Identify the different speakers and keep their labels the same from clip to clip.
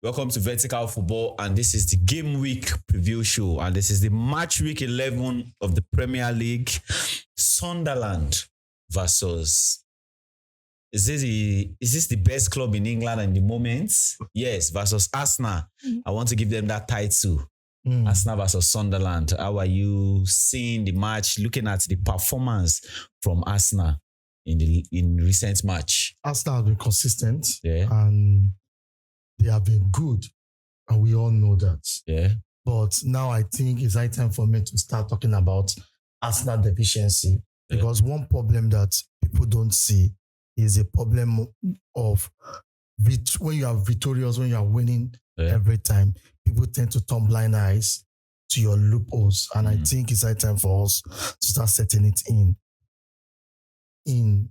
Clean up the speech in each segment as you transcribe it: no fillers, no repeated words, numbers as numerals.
Speaker 1: Welcome to Vertical Football, and this is the game week preview show, and this is the match week 11 of the Premier League. Sunderland versus is this the best club in England at the moment? Yes, versus Arsenal. I want to give them that title. Arsenal versus Sunderland. How are you seeing the match? Looking at the performance from Arsenal in recent match.
Speaker 2: Arsenal have been consistent, and they have been good, and we all know that.
Speaker 1: Yeah.
Speaker 2: But now I think it's high time for me to start talking about Arsenal deficiency, because one problem that people don't see is a problem of when you are victorious, when you are winning every time, people tend to turn blind eyes to your loopholes, and I think it's high time for us to start setting it in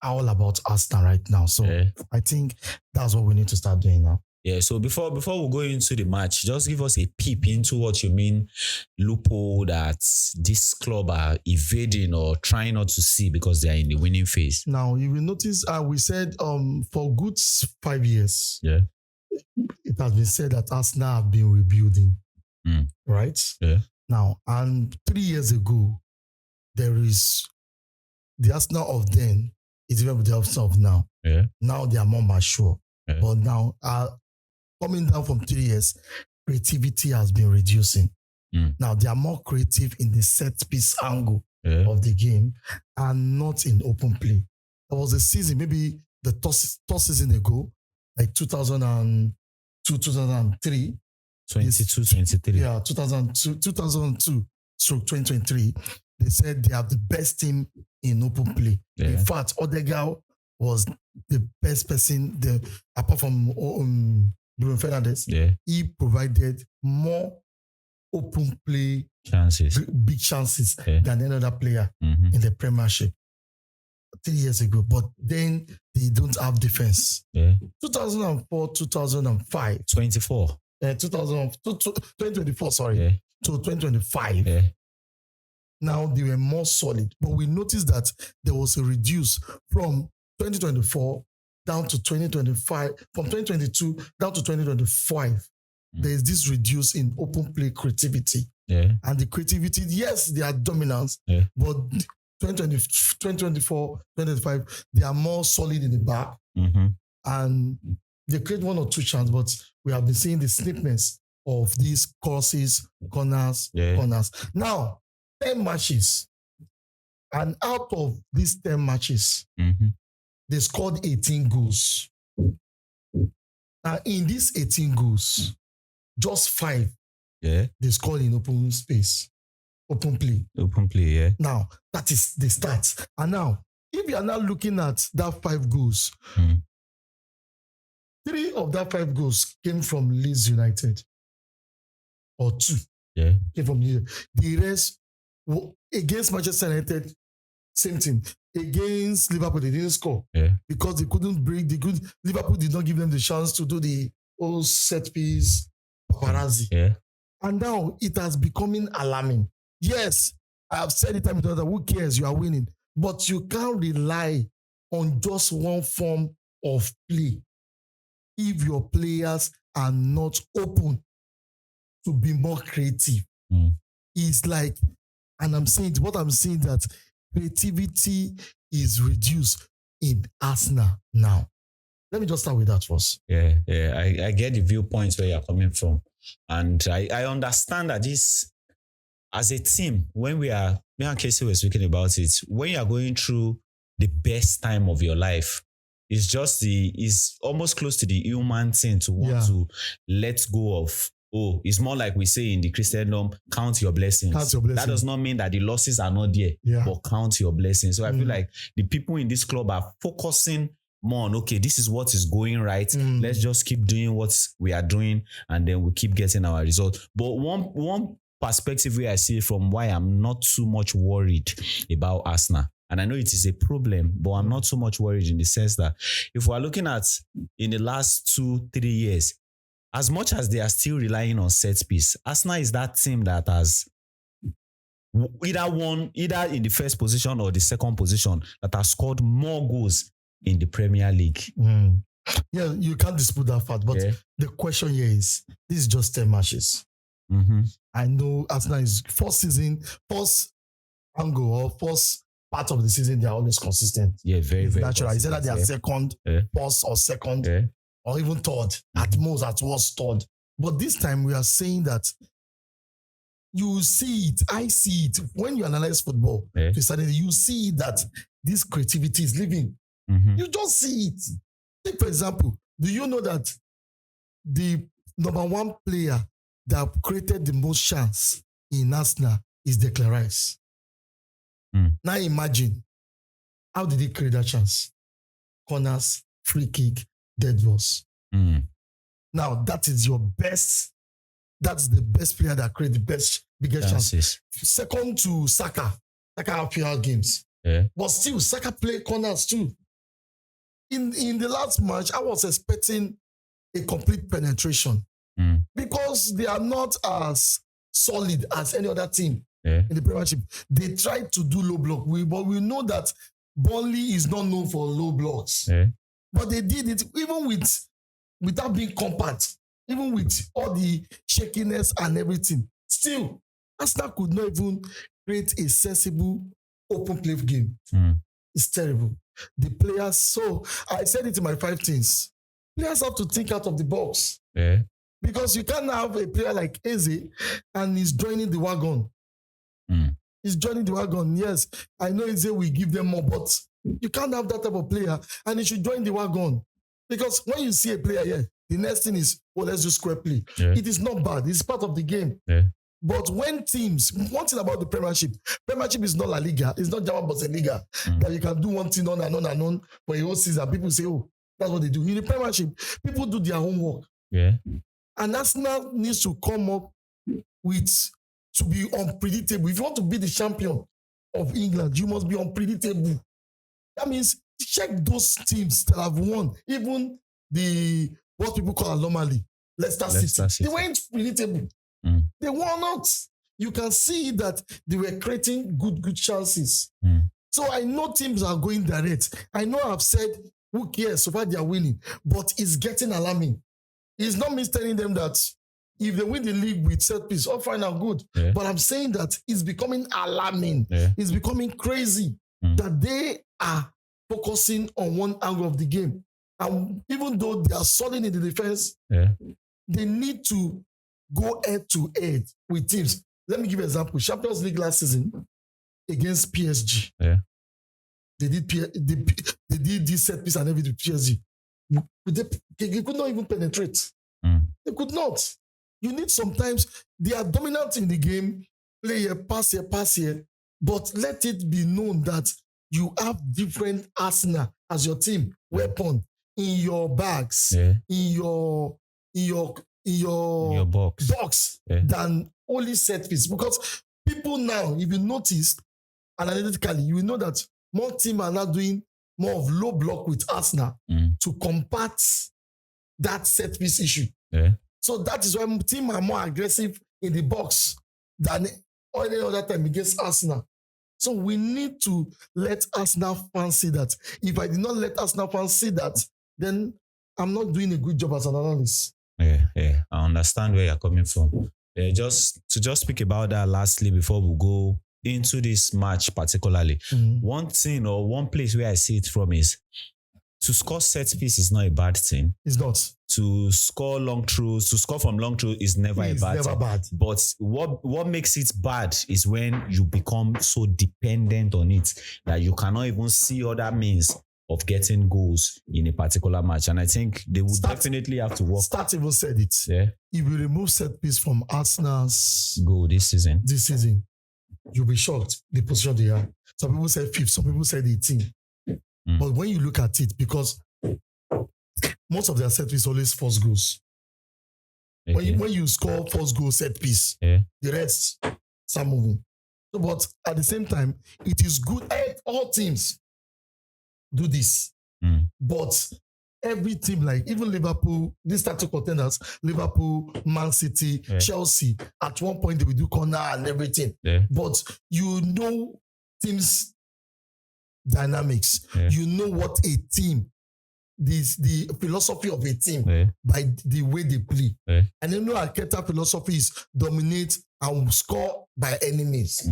Speaker 2: all about Arsenal right now. So I think that's what we need to start doing now.
Speaker 1: Yeah, so before we go into the match, just give us a peep into what you mean loophole that this club are evading or trying not to see because they are in the winning phase.
Speaker 2: Now, you will notice we said for good 5 years, it has been said that Arsenal have been rebuilding, right?
Speaker 1: Yeah.
Speaker 2: Now, and 3 years ago, there is the Arsenal of then is even with the Arsenal of now.
Speaker 1: Yeah.
Speaker 2: Now they are more mature.
Speaker 1: Yeah.
Speaker 2: But now, coming down from 3 years, creativity has been reducing. Now they are more creative in the set piece angle of the game and not in open play. There was a season, maybe the toss season ago, like 2002, 2003.
Speaker 1: 22, 23.
Speaker 2: Yeah, 2002 stroke 2023. They said they have the best team in open play. Yeah. In fact, Odegaard was the best person, apart from Bruno Fernandes.
Speaker 1: Yeah.
Speaker 2: He provided more open play
Speaker 1: chances,
Speaker 2: big chances than any other player in the Premiership 3 years ago. But then they don't have defense. 2004, 2005.
Speaker 1: 24.
Speaker 2: 2024, sorry. To 2025. Now they were more solid. But we noticed that there was a reduce from 2024 down to 2025, from 2022 down to 2025. There is this reduce in open play creativity. And the creativity, yes, they are dominant, but 2024, 2025, they are more solid in the back. And they create one or two chances, but we have been seeing the snippets of these crosses, corners. Now, 10 matches. And out of these 10 matches, they scored 18 goals. Now, in these 18 goals, just 5 they scored in open space, open play. Now, that is the stats. And now, if you are now looking at that 5 goals, 3 of that 5 goals came from Leeds United, or 2 came from Leeds. The rest, against Manchester United, same thing. Against Liverpool, they didn't score because they couldn't break. Liverpool did not give them the chance to do the old set piece paparazzi. And now it has becoming alarming. Yes, I have said it time and time that who cares? You are winning, but you can't rely on just one form of play if your players are not open to be more creative. It's like, and what I'm saying that creativity is reduced in Arsenal now. Let me just start with that first.
Speaker 1: I get the viewpoints where you're coming from. And I understand that this, as a team, when me and Casey were speaking about it, when you are going through the best time of your life, it's almost close to the human thing to want to let go of. It's more like we say in the Christendom, count your blessings. That does not mean that the losses are not there, but count your blessings. So I feel like the people in this club are focusing more on, okay, this is what is going right. Let's just keep doing what we are doing, and then we keep getting our result. But one perspective where I see it from why I'm not too much worried about Arsenal, and I know it is a problem, but I'm not so much worried in the sense that if we're looking at in the last 2-3 years, as much as they are still relying on set piece, Arsenal is that team that has either in the first position or the second position that has scored more goals in the Premier League.
Speaker 2: Yeah, you can't dispute that fact. But the question here is, this is just 10 matches.
Speaker 1: Mm-hmm.
Speaker 2: I know Arsenal is first angle or first part of the season, they're always consistent.
Speaker 1: Yeah, very, very
Speaker 2: natural. Is that they are second, first or second, or even third, at most, at worst, third. But this time we are saying that you see it, I see it. When you analyze football, you see that this creativity is living.
Speaker 1: Mm-hmm.
Speaker 2: You just see it. Take, for example, do you know that the number one player that created the most chance in Arsenal is Declan Rice? Now imagine, how did he create that chance? Corners, free kick, dead balls. Now that is your best. That's the best player that created the biggest chance. Second to Saka. Saka have fewer games. But still, Saka play corners too. In the last match, I was expecting a complete penetration because they are not as solid as any other team in the Premiership. They tried to do low block, but we know that Burnley is not known for low blocks. But they did it even without being compact, even with all the shakiness and everything. Still, Arsenal could not even create a sensible open play game. It's terrible. The players, so I said it in my 5 things. Players have to think out of the box. Because you can't have a player like Eze and he's joining the wagon. He's joining the wagon. Yes, I know Eze will give them more, but you can't have that type of player and he should join the wagon. Because when you see a player here, the next thing is, let's do square play. It is not bad. It's part of the game. But when teams, one thing about the Premiership is not La Liga. It's not German Bundesliga that you can do one thing on and on and on for a whole season. People say, that's what they do. In the Premiership, people do their homework. And Arsenal needs to come up to be unpredictable. If you want to be the champion of England, you must be unpredictable. That means check those teams that have won. Even what people call anomaly, Leicester City. They weren't predictable. They were not. You can see that they were creating good chances. So I know teams are going direct. I know I've said, who cares, so far they are winning. But it's getting alarming. It's not me telling them that if they win the league with set piece, all fine and good. But I'm saying that it's becoming alarming. It's becoming crazy that they are focusing on one angle of the game. And even though they are solid in the defense, they need to go head to head with teams. Let me give you an example. Champions League last season against PSG. They did this set piece and everything with PSG. They could not even penetrate. They could not. You need sometimes, they are dominant in the game, play here, pass here, but let it be known that you have different Arsenal as your team weapon in your bags, in your box than only set piece. Because people now, if you notice analytically, you will know that more teams are now doing more of low block with Arsenal to combat that set piece issue. So that is why teams are more aggressive in the box than any other time against Arsenal. So we need to let Arsenal fans see that. If I did not let Arsenal fans see that, then I'm not doing a good job as an analyst.
Speaker 1: I understand where you're coming from. Just speak about that lastly before we go into this match particularly. One thing or one place where I see it from is to score set piece is not a bad thing.
Speaker 2: It's not.
Speaker 1: To score long throws, to score from long throw is never a bad thing. But what makes it bad is when you become so dependent on it that you cannot even see other means of getting goals in a particular match. And I think they would definitely have to work.
Speaker 2: Start even said it. If you remove set piece from Arsenal's
Speaker 1: goal this season,
Speaker 2: you'll be shocked the position they are. Some people say 5th, some people say 18th. But when you look at it, because most of their set piece always first goals. When you score first goal set piece, the rest start moving. So, but at the same time, it is good. All teams do this. But every team, like even Liverpool, these start to contenders, Liverpool, Man City, Chelsea, at one point they will do corner and everything. But you know teams' dynamics. You know what a team the philosophy of a team by the way they play. And you know, Arteta philosophy is dominate and score by enemies.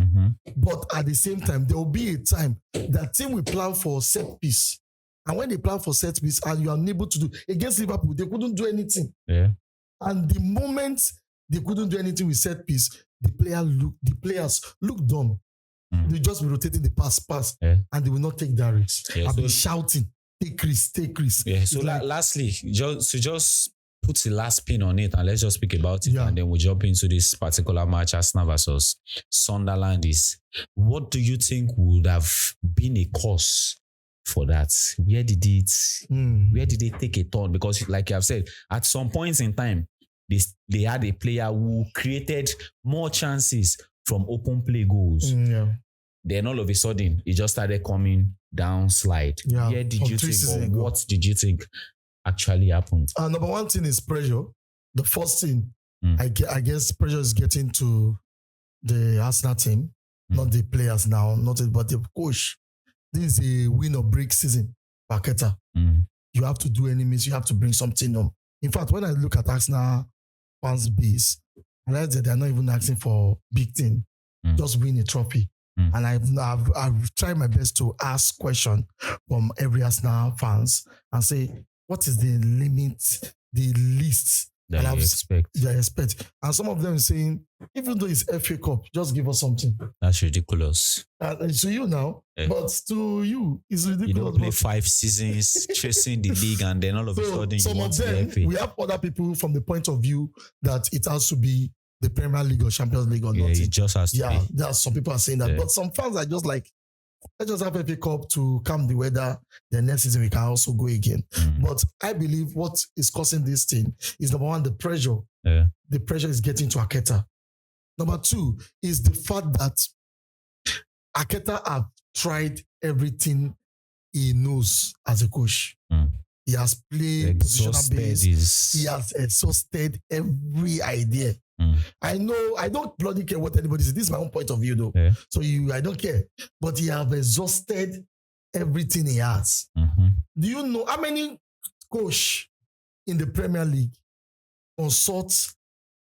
Speaker 2: But at the same time, there will be a time that team will plan for set piece. And when they plan for set piece and you are unable to do against Liverpool, they couldn't do anything. And the moment they couldn't do anything with set piece, the players look dumb. They just be rotating the pass, and they will not take that risk. I'll be shouting, take risk.
Speaker 1: Yeah. So lastly, just put the last pin on it and let's just speak about it, and then we'll jump into this particular match, Arsenal versus Sunderland. What do you think would have been a cause for that? Where did it take a turn? Because like you have said, at some points in time, they had a player who created more chances from open play goals. Then all of a sudden, it just started coming down slide. Where did you think, or what did you think actually happened?
Speaker 2: Number one thing is pressure. The first thing, I guess pressure is getting to the Arsenal team, not the players now, but the coach. This is a win or break season, Paqueta. You have to do enemies, you have to bring something on. In fact, when I look at Arsenal fans base, I realize that they're not even asking for big thing, just win a trophy. And I've tried my best to ask questions from every Arsenal fans and say, what is the limit, the least
Speaker 1: that you
Speaker 2: expect? And some of them are saying, even though it's FA Cup, just give us something.
Speaker 1: That's ridiculous.
Speaker 2: To you now, but to you, it's ridiculous.
Speaker 1: You don't play 5 seasons chasing the league, and then all of a sudden you want to be FA.
Speaker 2: We have other people from the point of view that it has to be the Premier League or Champions League or nothing.
Speaker 1: It just has to be.
Speaker 2: There are some people are saying that. But some fans are just like, let's just have FA Cup to calm the weather. The next season we can also go again. But I believe what is causing this thing is, number one, the pressure. The pressure is getting to Arteta. Number two is the fact that Arteta have tried everything he knows as a coach. He has played positional base. He has exhausted every idea. I know, I don't bloody care what anybody says. This is my own point of view though. So I don't care. But he have exhausted everything he has. Do you know how many coach in the Premier League consult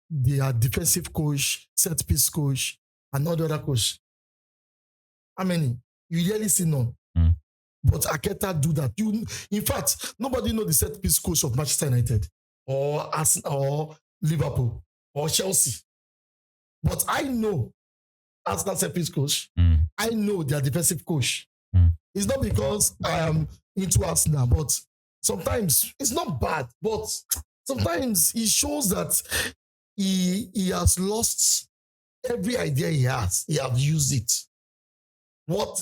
Speaker 2: their defensive coach, set piece coach, and all the other coach? How many? You rarely see none. But Arteta do that. In fact, nobody know the set piece coach of Manchester United or Arsenal or Liverpool or Chelsea. But I know Arsenal set piece coach. I know their defensive coach. It's not because I am into Arsenal, but sometimes it's not bad, but sometimes it shows that he has lost every idea he has. He has used it. What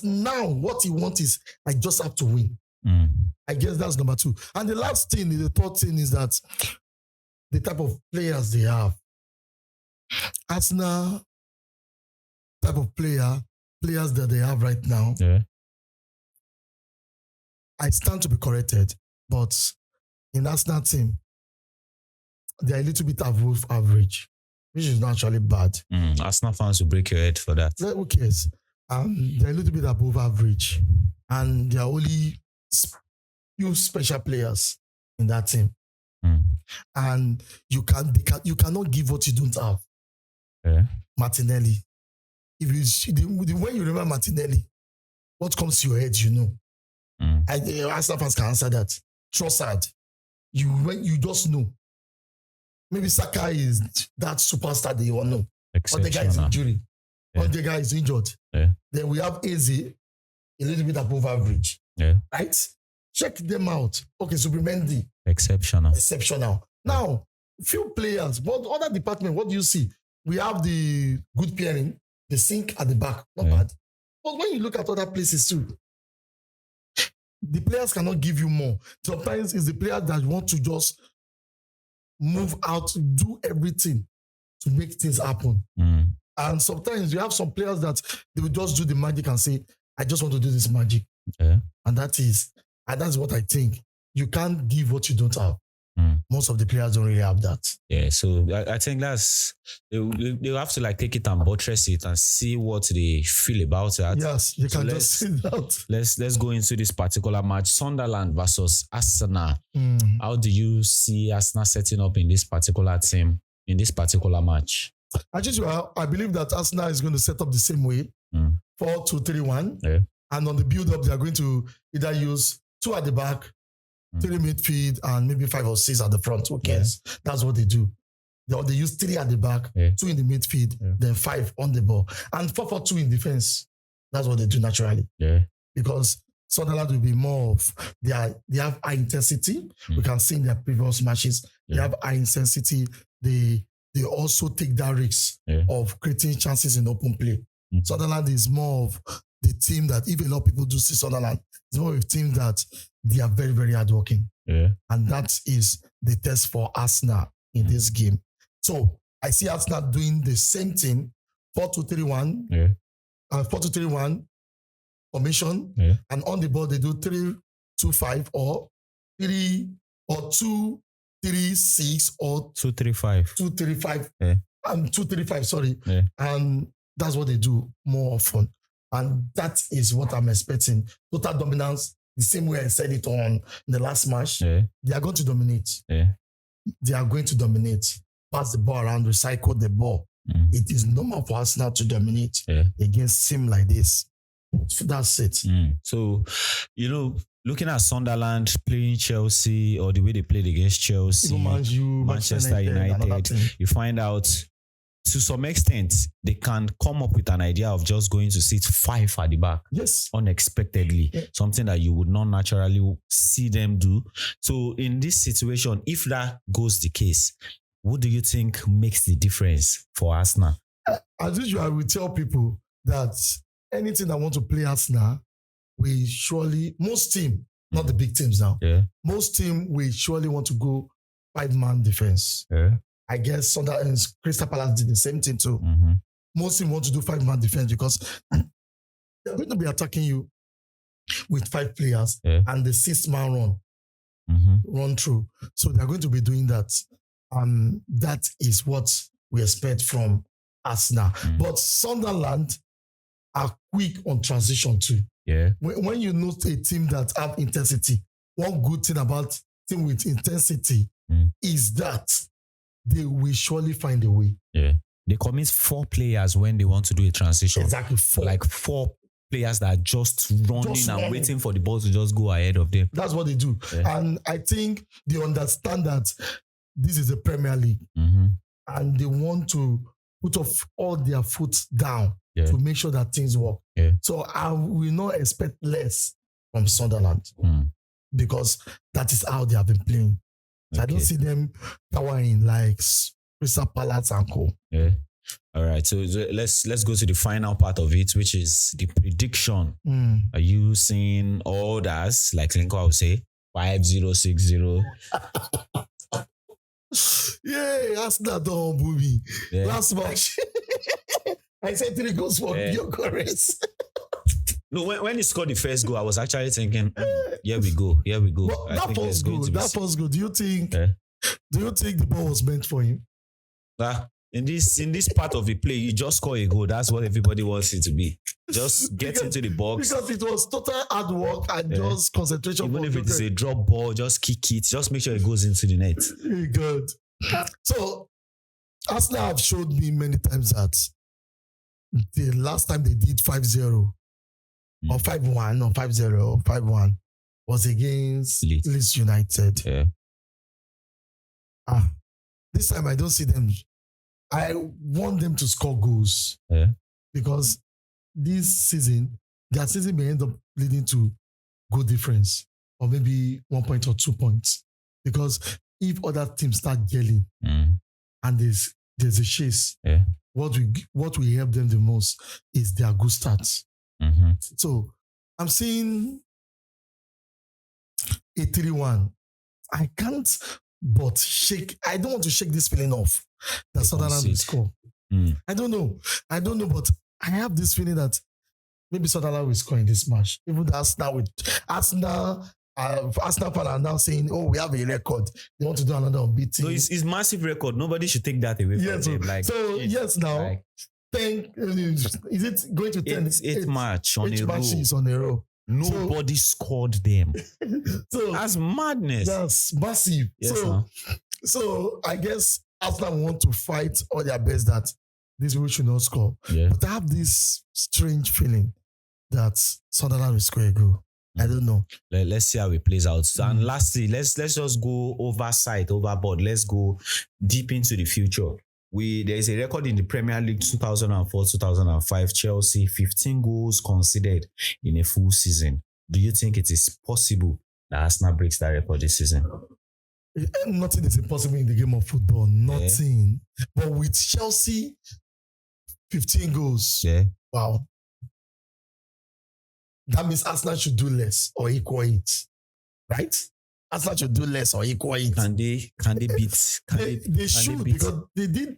Speaker 2: he wants is, I just have to win. I guess that's number two. And the last thing, the third thing is that the type of players they have. Arsenal type of players that they have right now. I stand to be corrected, but in Arsenal team, they're a little bit above average, which is not actually bad.
Speaker 1: Arsenal fans will break your head for that.
Speaker 2: Who cares? They're a little bit above average, and there are only few special players in that team. And you cannot give what you don't have. Martinelli. The way you remember Martinelli, what comes to your head, you know. Arsenal fans can answer that. Trossard, you just know. Maybe Saka is that superstar that you all know. But the guy is injured. But the guy is injured. Then we have Eze, a little bit above average. Right? Check them out. Okay, Sublimendi. Exceptional. Now, few players, but other department, what do you see? We have the good pairing, the sink at the back. Not bad. But when you look at other places too, the players cannot give you more. Sometimes it's the players that want to just move out, do everything to make things happen. And sometimes you have some players that they will just do the magic and say, I just want to do this magic. And that's what I think. You can't give what you don't have. Most of the players don't really have that.
Speaker 1: Yeah, so I think that's they have to like take it and buttress it and see what they feel about that.
Speaker 2: Yes, you
Speaker 1: So
Speaker 2: can just see that.
Speaker 1: Let's go into this particular match: Sunderland versus Arsenal.
Speaker 2: Mm.
Speaker 1: How do you see Arsenal setting up in this particular team in this particular match?
Speaker 2: I believe that Arsenal is going to set up the same way, 4-2-3-1,
Speaker 1: Yeah.
Speaker 2: and on the build-up they are going to either use 2 at the back, 3 midfield, and maybe 5 or 6 at the front. Who cares? Yeah. That's what they do. They use 3 at the back, 2 in the midfield, then 5 on the ball, and 4-4-2 in defense. That's what they do naturally.
Speaker 1: Yeah.
Speaker 2: Because Sunderland will be more of they have high intensity. We can see in their previous matches they have high intensity. They also take that risk of creating chances in open play. Sunderland is more of the team that, if a lot of people do see Sunderland, it's more of a team that they are very, very hardworking. Yeah. And that is the test for Arsenal in this game. So I see Arsenal doing the same thing, 4-2-3-1, 4-2-3-1 formation, and on the ball they do 3-2-5 or 2-3-6 or
Speaker 1: 2-3-5.
Speaker 2: 2-3-5. And 2-3-5, sorry. And that's what they do more often. And that is what I'm expecting. Total dominance, the same way I said it on the last match. They are going to dominate. They are going to dominate. Pass the ball around, recycle the ball. It is normal for Arsenal to dominate against team like this. So that's it.
Speaker 1: So, looking at Sunderland playing Chelsea, or the way they played against Chelsea, Manchester United, you find out to some extent they can come up with an idea of just going to sit 5 at the back.
Speaker 2: Yes.
Speaker 1: Unexpectedly. Something that you would not naturally see them do. So in this situation, if that goes the case, what do you think makes the difference for Arsenal?
Speaker 2: As usual, I will tell people that anything that want to play Arsenal, we surely, most team, not the big teams now, most team will surely want to go 5-man defense. I guess Sunderland, Crystal Palace did the same thing too. Most team want to do 5-man defense because they're going to be attacking you with 5 players and the 6-man run through. So they're going to be doing that. That is what we expect from Arsenal. But Sunderland are quick on transition too. When you note a team that have intensity, one good thing about team with intensity is that they will surely find a way.
Speaker 1: They commit 4 players when they want to do a transition.
Speaker 2: Exactly, 4.
Speaker 1: Like 4 players that are just running and waiting for the ball to just go ahead of them.
Speaker 2: That's what they do. And I think they understand that this is the Premier League. And they want to put off all their foot down to make sure that things work. So I will not expect less from Sunderland because that is how they have been playing. So I don't see them towering like Crystal Palace and co.
Speaker 1: All right. So let's go to the final part of it, which is the prediction. Are you seeing orders, like Linko would say, 5-0, 6-0?
Speaker 2: Arsenal don't humble me. Last match, I said 3 goals for Gyökeres.
Speaker 1: No, when he scored the first goal, I was actually thinking, here we go.
Speaker 2: But that first goal, do you think the ball was meant for him?
Speaker 1: In this part of the play, you just score a goal. That's what everybody wants it to be. Just get into the box.
Speaker 2: Because it was total hard work and just concentration.
Speaker 1: Even if it is a drop ball, just kick it. Just make sure it goes into the net.
Speaker 2: Good. So, Arsenal have showed me many times that the last time they did 5-0 or 5-1 or 5-0 or 5-1 was against Leeds United. This time I don't see them. I want them to score goals because this season, their season may end up leading to goal difference or maybe 1 point or 2 points. Because if other teams start yelling and there's a chase, what will help them the most is their good starts. So I'm seeing a 3-1. I can't but I don't want to shake this feeling off that Sunderland will score. I don't know, but I have this feeling that maybe Sunderland will score in this match. Even Arsenal Arsenal fans are now saying, "Oh, we have a record. They want to do another unbeaten."
Speaker 1: So it's massive record. Nobody should take that away from them. Like,
Speaker 2: now,
Speaker 1: like,
Speaker 2: 10, is it going to 10?
Speaker 1: Eight match on a row.
Speaker 2: Matches on a row.
Speaker 1: Nobody scored them.
Speaker 2: So
Speaker 1: that's madness.
Speaker 2: That's massive.
Speaker 1: Yes,
Speaker 2: so I guess Arsenal want to fight all their best that this people should not score.
Speaker 1: Yeah.
Speaker 2: But I have this strange feeling that Sunderland will score a goal. I don't know.
Speaker 1: Let's see how it plays out. And lastly, let's just go overboard. Let's go deep into the future. There is a record in the Premier League 2004-2005. Chelsea, 15 goals conceded in a full season. Do you think it is possible that Arsenal breaks that record this season?
Speaker 2: Nothing is impossible in the game of football. Nothing. Yeah. But with Chelsea, 15 goals.
Speaker 1: Yeah.
Speaker 2: Wow. That means Arsenal should do less or equal it. Right? Arsenal should do less or equal it.
Speaker 1: Can they beat?
Speaker 2: They should, because they did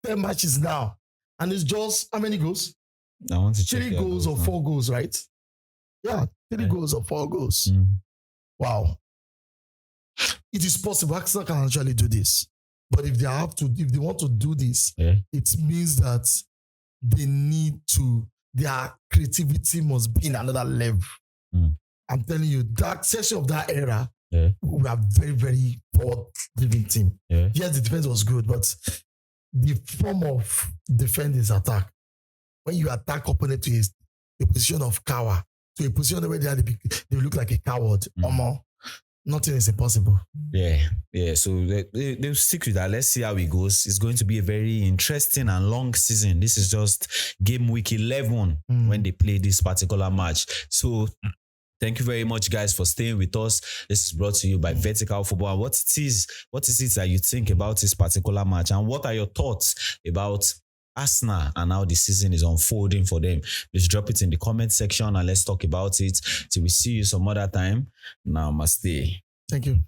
Speaker 2: 10 matches now. And it's just, how many goals?
Speaker 1: I want to check
Speaker 2: 3 goals or 4 goals, right? Yeah, 3 goals or 4 goals. Wow. It is possible. Arsenal can actually do this. But if they want to do this, it means that they need to, their creativity must be in another level. I'm telling you, that section of that era, we are very, very forward-driven team. Yes, the defense was good, but the form of defense is attack. When you attack opponent to a position of cower, to a position where they look like a coward, nothing is impossible.
Speaker 1: Yeah. So they'll stick with that. Let's see how it goes. It's going to be a very interesting and long season. This is just game week 11 when they play this particular match. So thank you very much, guys, for staying with us. This is brought to you by Vertical Football. And what is it that you think about this particular match? And what are your thoughts about Arsenal and how the season is unfolding for them? Please drop it in the comment section and let's talk about it. Till we see you some other time. Namaste.
Speaker 2: Thank you.